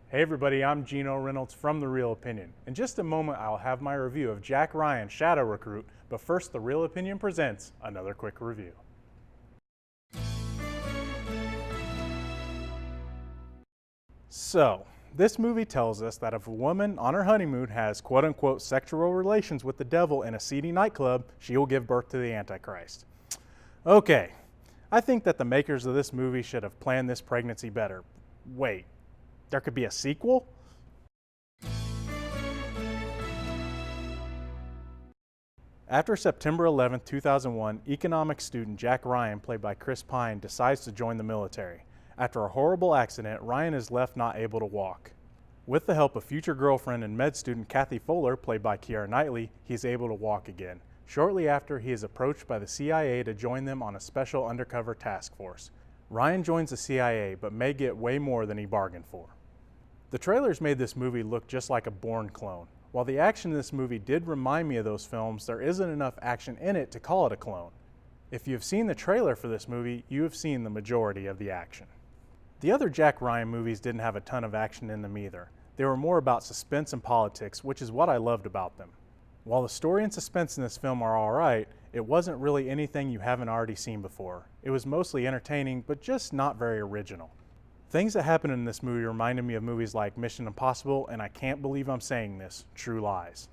Hey everybody, I'm Geno Reynolds from The Real Opinion. In just a moment, I'll have my review of Jack Ryan, Shadow Recruit, but first, The Real Opinion presents another quick review. So, this movie tells us that if a woman on her honeymoon has quote-unquote sexual relations with the devil in a seedy nightclub, she will give birth to the Antichrist. Okay, I think that the makers of this movie should have planned this pregnancy better. Wait, there could be a sequel? After September 11, 2001, economics student Jack Ryan, played by Chris Pine, decides to join the military. After a horrible accident, Ryan is left not able to walk. With the help of future girlfriend and med student Kathy Fuller, played by Keira Knightley, he is able to walk again. Shortly after, he is approached by the CIA to join them on a special undercover task force. Ryan joins the CIA, but may get way more than he bargained for. The trailers made this movie look just like a Bourne clone. While the action in this movie did remind me of those films, there isn't enough action in it to call it a clone. If you have seen the trailer for this movie, you have seen the majority of the action. The other Jack Ryan movies didn't have a ton of action in them either. They were more about suspense and politics, which is what I loved about them. While the story and suspense in this film are alright, it wasn't really anything you haven't already seen before. It was mostly entertaining, but just not very original. Things that happened in this movie reminded me of movies like Mission Impossible, and I can't believe I'm saying this, True Lies.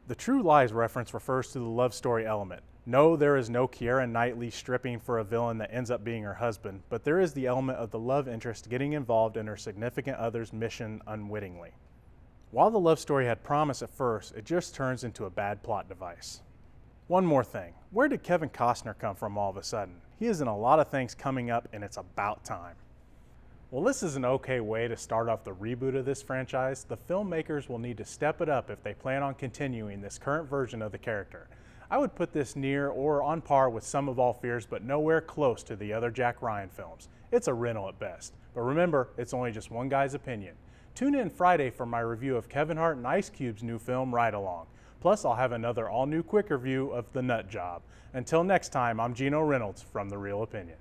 The True Lies reference refers to the love story element. No, there is no Keira Knightley stripping for a villain that ends up being her husband, but there is the element of the love interest getting involved in her significant other's mission unwittingly. While the love story had promise at first, it just turns into a bad plot device. One more thing, where did Kevin Costner come from all of a sudden? He is in a lot of things coming up, and it's about time. Well, this is an okay way to start off the reboot of this franchise. The filmmakers will need to step it up if they plan on continuing this current version of the character. I would put this near or on par with Sum of All Fears, but nowhere close to the other Jack Ryan films. It's a rental at best. But remember, it's only just one guy's opinion. Tune in Friday for my review of Kevin Hart and Ice Cube's new film, Ride Along. Plus, I'll have another all-new quick review of The Nut Job. Until next time, I'm Geno Reynolds from The Real Opinion.